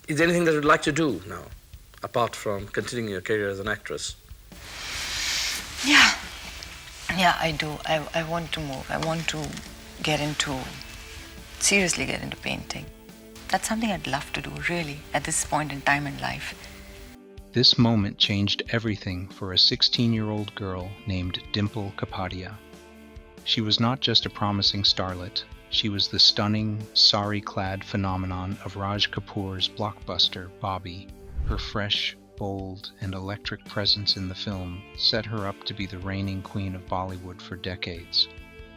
Is there anything that you'd like to do now, apart from continuing your career as an actress? Yeah, yeah, I do. I want to move. I want to get into, seriously get into painting. That's something I'd love to do, really, at this point in time in life. This moment changed everything for a 16-year-old girl named Dimple Kapadia. She was not just a promising starlet, she was the stunning, sari-clad phenomenon of Raj Kapoor's blockbuster, Bobby. Her fresh, bold, and electric presence in the film set her up to be the reigning queen of Bollywood for decades.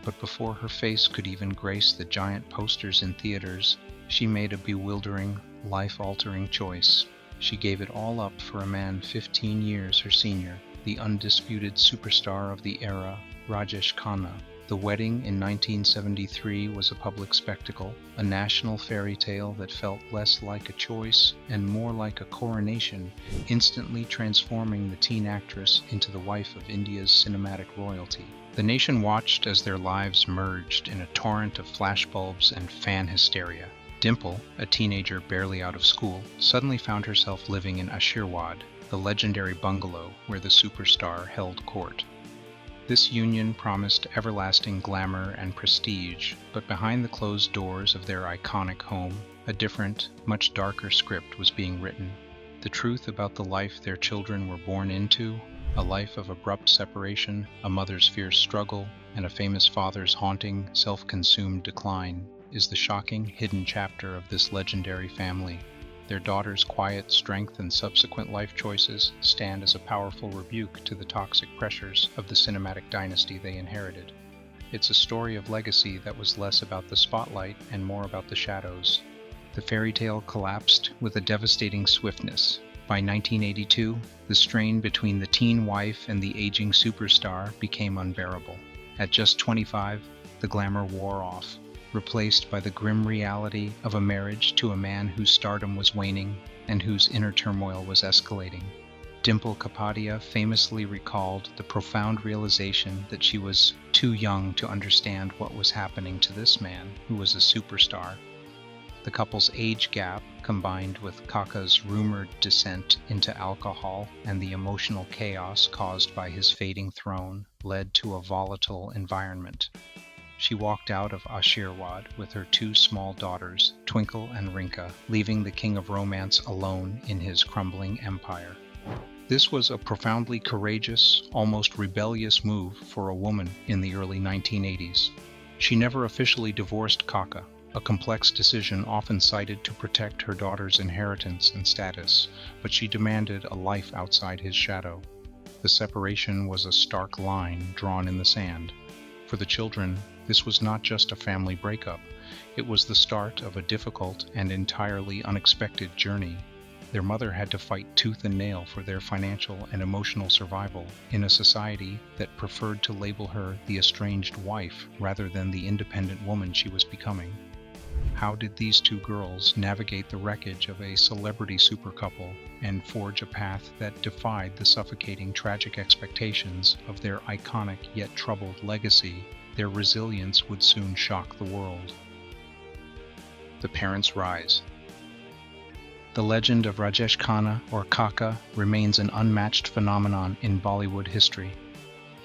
But before her face could even grace the giant posters in theaters, she made a bewildering, life-altering choice. She gave it all up for a man 15 years her senior, the undisputed superstar of the era, Rajesh Khanna. The wedding in 1973 was a public spectacle, a national fairy tale that felt less like a choice and more like a coronation, instantly transforming the teen actress into the wife of India's cinematic royalty. The nation watched as their lives merged in a torrent of flashbulbs and fan hysteria. Dimple, a teenager barely out of school, suddenly found herself living in Ashirwad, the legendary bungalow where the superstar held court. This union promised everlasting glamour and prestige, but behind the closed doors of their iconic home, a different, much darker script was being written. The truth about the life their children were born into, a life of abrupt separation, a mother's fierce struggle, and a famous father's haunting, self-consumed decline, is the shocking, hidden chapter of this legendary family. Their daughter's quiet strength and subsequent life choices stand as a powerful rebuke to the toxic pressures of the cinematic dynasty they inherited. It's a story of legacy that was less about the spotlight and more about the shadows. The fairy tale collapsed with a devastating swiftness. By 1982, the strain between the teen wife and the aging superstar became unbearable. At just 25, the glamour wore off, replaced by the grim reality of a marriage to a man whose stardom was waning and whose inner turmoil was escalating. Dimple Kapadia famously recalled the profound realization that she was too young to understand what was happening to this man, who was a superstar. The couple's age gap, combined with Kaka's rumored descent into alcohol and the emotional chaos caused by his fading throne, led to a volatile environment. She walked out of Ashirwad with her two small daughters, Twinkle and Rinke, leaving the king of romance alone in his crumbling empire. This was a profoundly courageous, almost rebellious move for a woman in the early 1980s. She never officially divorced Kaka, a complex decision often cited to protect her daughter's inheritance and status, but she demanded a life outside his shadow. The separation was a stark line drawn in the sand. For the children, this was not just a family breakup. It was the start of a difficult and entirely unexpected journey. Their mother had to fight tooth and nail for their financial and emotional survival in a society that preferred to label her the estranged wife rather than the independent woman she was becoming. How did these two girls navigate the wreckage of a celebrity supercouple and forge a path that defied the suffocating tragic expectations of their iconic yet troubled legacy? Their resilience would soon shock the world. The Parents' Rise. The legend of Rajesh Khanna, or Kaka, remains an unmatched phenomenon in Bollywood history.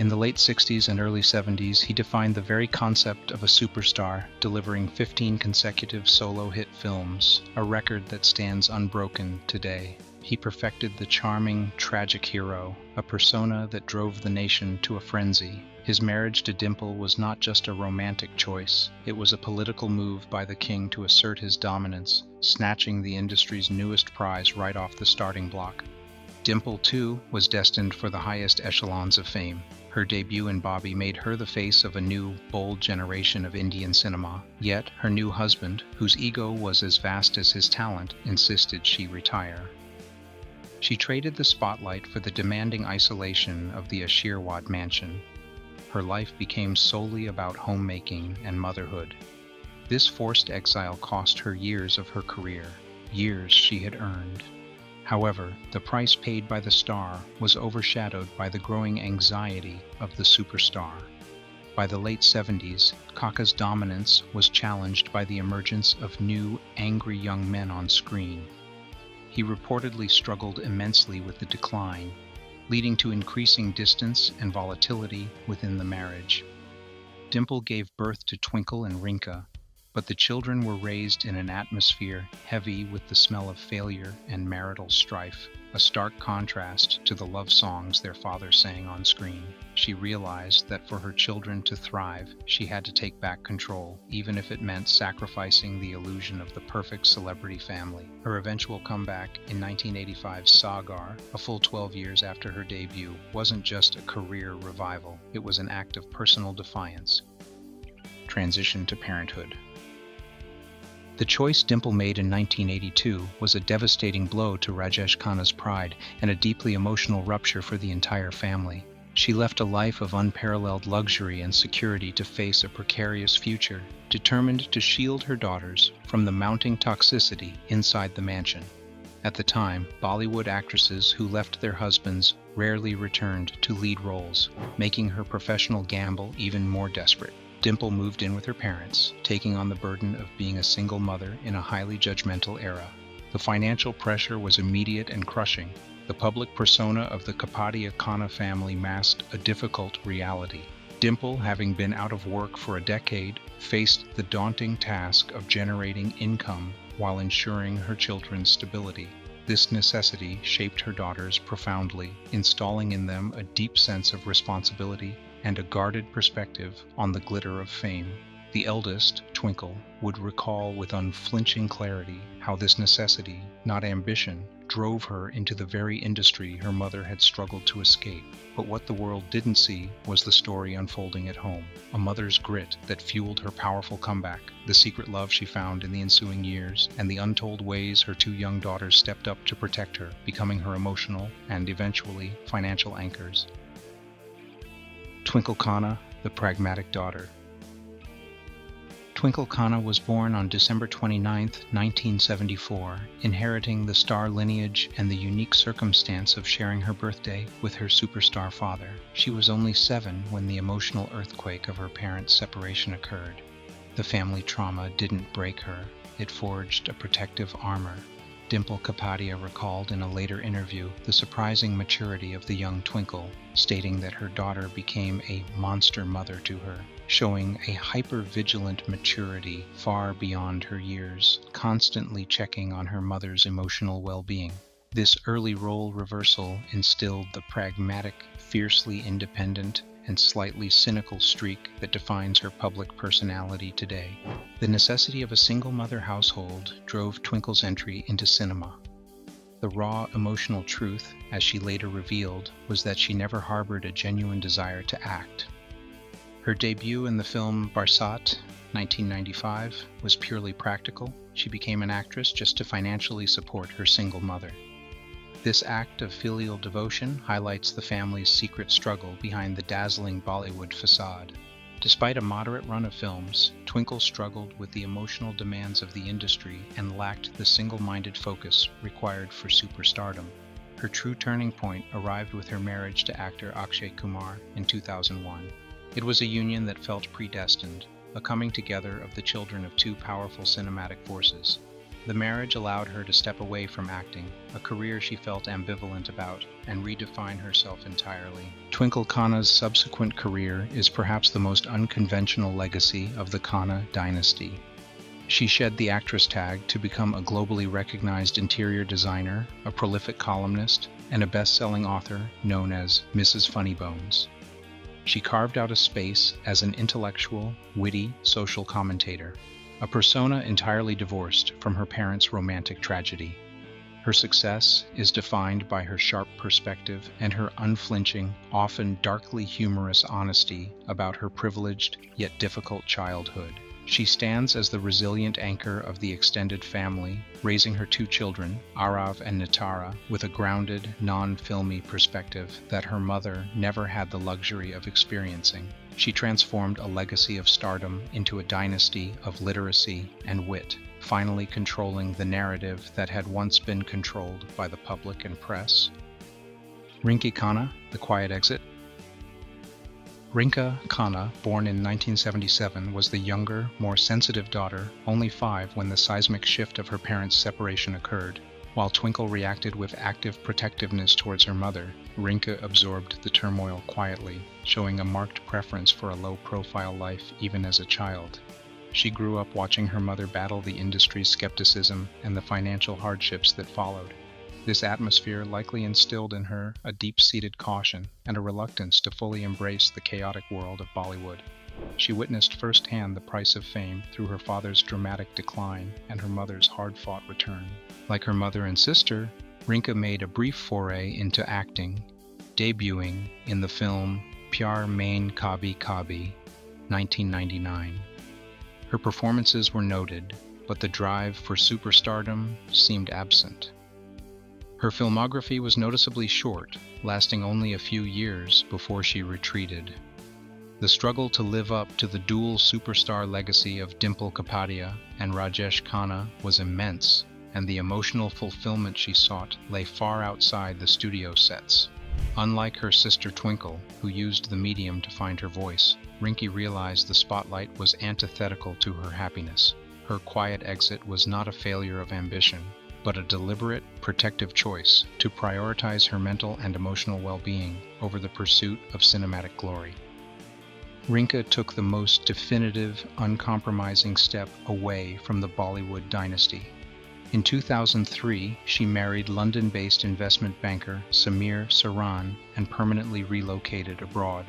In the late 60s and early 70s, he defined the very concept of a superstar, delivering 15 consecutive solo hit films, a record that stands unbroken today. He perfected the charming, tragic hero, a persona that drove the nation to a frenzy. His marriage to Dimple was not just a romantic choice, it was a political move by the king to assert his dominance, snatching the industry's newest prize right off the starting block. Dimple, too, was destined for the highest echelons of fame. Her debut in Bobby made her the face of a new, bold generation of Indian cinema. Yet, her new husband, whose ego was as vast as his talent, insisted she retire. She traded the spotlight for the demanding isolation of the Ashirwad mansion. Her life became solely about homemaking and motherhood. This forced exile cost her years of her career, years she had earned. However, the price paid by the star was overshadowed by the growing anxiety of the superstar. By the late 70s, Kaka's dominance was challenged by the emergence of new, angry young men on screen. he reportedly struggled immensely with the decline, leading to increasing distance and volatility within the marriage. Dimple gave birth to Twinkle and Rinke, but the children were raised in an atmosphere heavy with the smell of failure and marital strife, a stark contrast to the love songs their father sang on screen. She realized that for her children to thrive, she had to take back control, even if it meant sacrificing the illusion of the perfect celebrity family. Her eventual comeback in 1985's Sagar, a full 12 years after her debut, wasn't just a career revival, it was an act of personal defiance. Transition to parenthood. The choice Dimple made in 1982 was a devastating blow to Rajesh Khanna's pride and a deeply emotional rupture for the entire family. She left a life of unparalleled luxury and security to face a precarious future, determined to shield her daughters from the mounting toxicity inside the mansion. At the time, Bollywood actresses who left their husbands rarely returned to lead roles, making her professional gamble even more desperate. Dimple moved in with her parents, taking on the burden of being a single mother in a highly judgmental era. The financial pressure was immediate and crushing. The public persona of the Kapadia Khanna family masked a difficult reality. Dimple, having been out of work for a decade, faced the daunting task of generating income while ensuring her children's stability. This necessity shaped her daughters profoundly, installing in them a deep sense of responsibility and a guarded perspective on the glitter of fame. The eldest, Twinkle, would recall with unflinching clarity how this necessity, not ambition, drove her into the very industry her mother had struggled to escape. But what the world didn't see was the story unfolding at home, a mother's grit that fueled her powerful comeback, the secret love she found in the ensuing years, and the untold ways her two young daughters stepped up to protect her, becoming her emotional and eventually financial anchors. Twinkle Khanna, the pragmatic daughter. Twinkle Khanna was born on December 29, 1974, inheriting the star lineage and the unique circumstance of sharing her birthday with her superstar father. She was only 7 when the emotional earthquake of her parents' separation occurred. The family trauma didn't break her, it forged a protective armor. Dimple Kapadia recalled in a later interview the surprising maturity of the young Twinkle, stating that her daughter became a monster mother to her, showing a hyper-vigilant maturity far beyond her years, constantly checking on her mother's emotional well-being. This early role reversal instilled the pragmatic, fiercely independent, and slightly cynical streak that defines her public personality today. The necessity of a single-mother household drove Twinkle's entry into cinema. The raw emotional truth, as she later revealed, was that she never harbored a genuine desire to act. Her debut in the film Barsat, 1995, was purely practical. She became an actress just to financially support her single mother. This act of filial devotion highlights the family's secret struggle behind the dazzling Bollywood facade. Despite a moderate run of films, Twinkle struggled with the emotional demands of the industry and lacked the single-minded focus required for superstardom. Her true turning point arrived with her marriage to actor Akshay Kumar in 2001. It was a union that felt predestined, a coming together of the children of two powerful cinematic forces. The marriage allowed her to step away from acting, a career she felt ambivalent about, and redefine herself entirely. Twinkle Khanna's subsequent career is perhaps the most unconventional legacy of the Khanna dynasty. She shed the actress tag to become a globally recognized interior designer, a prolific columnist, and a best-selling author known as Mrs. Funnybones. She carved out a space as an intellectual, witty, social commentator, a persona entirely divorced from her parents' romantic tragedy. Her success is defined by her sharp perspective and her unflinching, often darkly humorous honesty about her privileged yet difficult childhood. She stands as the resilient anchor of the extended family, raising her two children, Arav and Nitara, with a grounded, non-filmy perspective that her mother never had the luxury of experiencing. She transformed a legacy of stardom into a dynasty of literacy and wit, finally controlling the narrative that had once been controlled by the public and press. Rinke Khanna, The Quiet Exit. Rinke Khanna, born in 1977, was the younger, more sensitive daughter, only 5 when the seismic shift of her parents' separation occurred. While Twinkle reacted with active protectiveness towards her mother, Rinke absorbed the turmoil quietly, showing a marked preference for a low-profile life even as a child. She grew up watching her mother battle the industry's skepticism and the financial hardships that followed. This atmosphere likely instilled in her a deep-seated caution and a reluctance to fully embrace the chaotic world of Bollywood. She witnessed firsthand the price of fame through her father's dramatic decline and her mother's hard-fought return. Like her mother and sister, Rinke made a brief foray into acting, debuting in the film Pyar Mein Kabhi Kabhi, 1999. Her performances were noted, but the drive for superstardom seemed absent. Her filmography was noticeably short, lasting only a few years before she retreated. The struggle to live up to the dual superstar legacy of Dimple Kapadia and Rajesh Khanna was immense, and the emotional fulfillment she sought lay far outside the studio sets. Unlike her sister Twinkle, who used the medium to find her voice, Rinke realized the spotlight was antithetical to her happiness. Her quiet exit was not a failure of ambition, but a deliberate, protective choice to prioritize her mental and emotional well-being over the pursuit of cinematic glory. Rinke took the most definitive, uncompromising step away from the Bollywood dynasty. In 2003, she married London-based investment banker Samir Saran and permanently relocated abroad.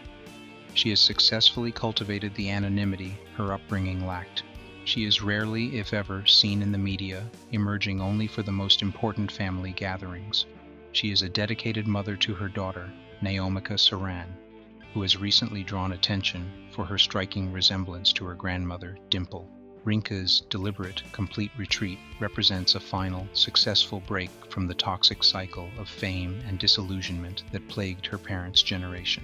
She has successfully cultivated the anonymity her upbringing lacked. She is rarely, if ever, seen in the media, emerging only for the most important family gatherings. She is a dedicated mother to her daughter, Naomika Saran, who has recently drawn attention for her striking resemblance to her grandmother, Dimple. Rinke's deliberate, complete retreat represents a final, successful break from the toxic cycle of fame and disillusionment that plagued her parents' generation.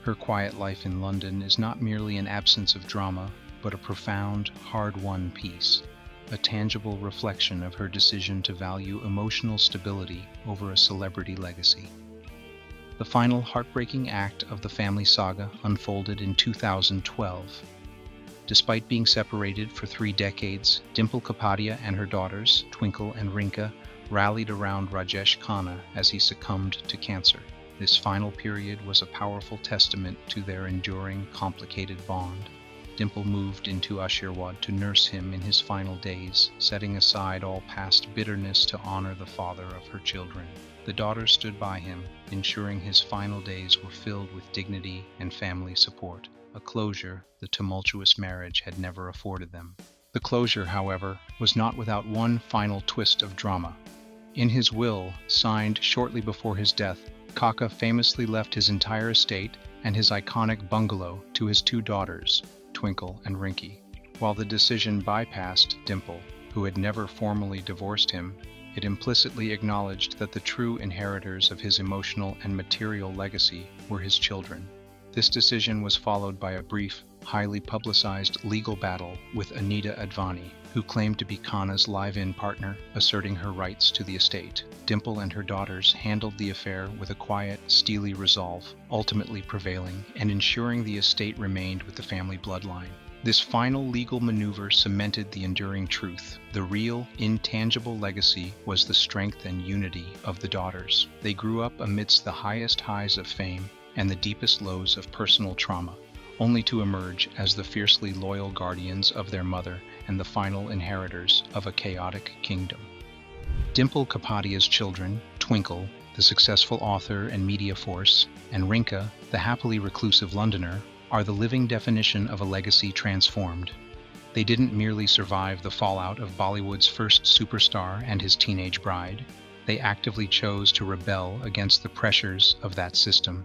Her quiet life in London is not merely an absence of drama, but a profound, hard-won peace, a tangible reflection of her decision to value emotional stability over a celebrity legacy. The final heartbreaking act of the family saga unfolded in 2012. Despite being separated for 3 decades, Dimple Kapadia and her daughters, Twinkle and Rinke, rallied around Rajesh Khanna as he succumbed to cancer. This final period was a powerful testament to their enduring, complicated bond. Dimple moved into Ashirwad to nurse him in his final days, setting aside all past bitterness to honor the father of her children. The daughter stood by him, ensuring his final days were filled with dignity and family support, a closure the tumultuous marriage had never afforded them. The closure, however, was not without one final twist of drama. In his will, signed shortly before his death, Kaka famously left his entire estate and his iconic bungalow to his 2 daughters, Twinkle and Rinke. While the decision bypassed Dimple, who had never formally divorced him, it implicitly acknowledged that the true inheritors of his emotional and material legacy were his children. This decision was followed by a brief, highly publicized legal battle with Anita Advani, who claimed to be Khanna's live-in partner, asserting her rights to the estate. Dimple and her daughters handled the affair with a quiet, steely resolve, ultimately prevailing and ensuring the estate remained with the family bloodline. This final legal maneuver cemented the enduring truth. The real, intangible legacy was the strength and unity of the daughters. They grew up amidst the highest highs of fame and the deepest lows of personal trauma, only to emerge as the fiercely loyal guardians of their mother and the final inheritors of a chaotic kingdom. Dimple Kapadia's children, Twinkle, the successful author and media force, and Rinke, the happily reclusive Londoner, are the living definition of a legacy transformed. They didn't merely survive the fallout of Bollywood's first superstar and his teenage bride. They actively chose to rebel against the pressures of that system.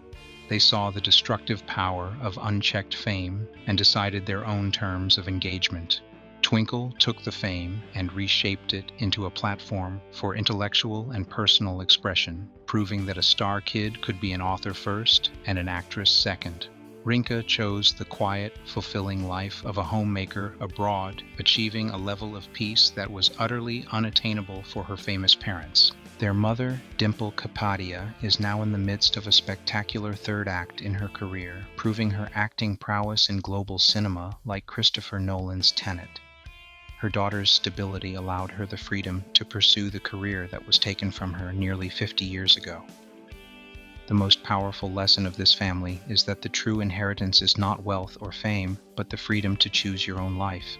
They saw the destructive power of unchecked fame and decided their own terms of engagement. Twinkle took the fame and reshaped it into a platform for intellectual and personal expression, proving that a star kid could be an author first and an actress second. Rinke chose the quiet, fulfilling life of a homemaker abroad, achieving a level of peace that was utterly unattainable for her famous parents. Their mother, Dimple Kapadia, is now in the midst of a spectacular 3rd act in her career, proving her acting prowess in global cinema like Christopher Nolan's Tenet. Her daughter's stability allowed her the freedom to pursue the career that was taken from her nearly 50 years ago. The most powerful lesson of this family is that the true inheritance is not wealth or fame, but the freedom to choose your own life.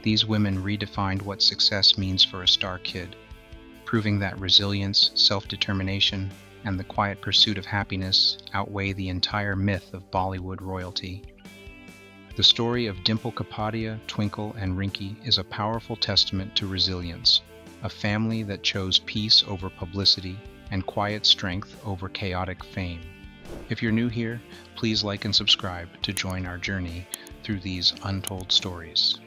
These women redefined what success means for a star kid, proving that resilience, self-determination, and the quiet pursuit of happiness outweigh the entire myth of Bollywood royalty. The story of Dimple Kapadia, Twinkle and Rinke is a powerful testament to resilience, a family that chose peace over publicity and quiet strength over chaotic fame. If you're new here, please like and subscribe to join our journey through these untold stories.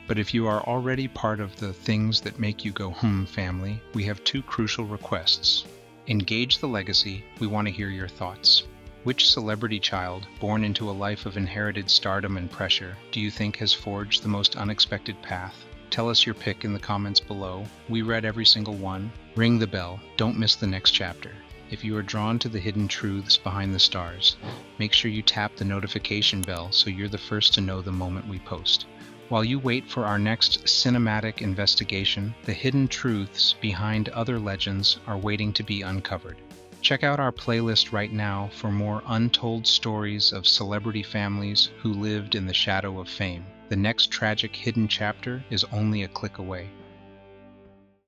But if you are already part of the Things That Make You Go family, we have two crucial requests. Engage the legacy. We want to hear your thoughts. Which celebrity child, born into a life of inherited stardom and pressure, do you think has forged the most unexpected path? Tell us your pick in the comments below. We read every single one. Ring the bell. Don't miss the next chapter. If you are drawn to the hidden truths behind the stars, make sure you tap the notification bell so you're the first to know the moment we post. While you wait for our next cinematic investigation, the hidden truths behind other legends are waiting to be uncovered. Check out our playlist right now for more untold stories of celebrity families who lived in the shadow of fame. The next tragic hidden chapter is only a click away.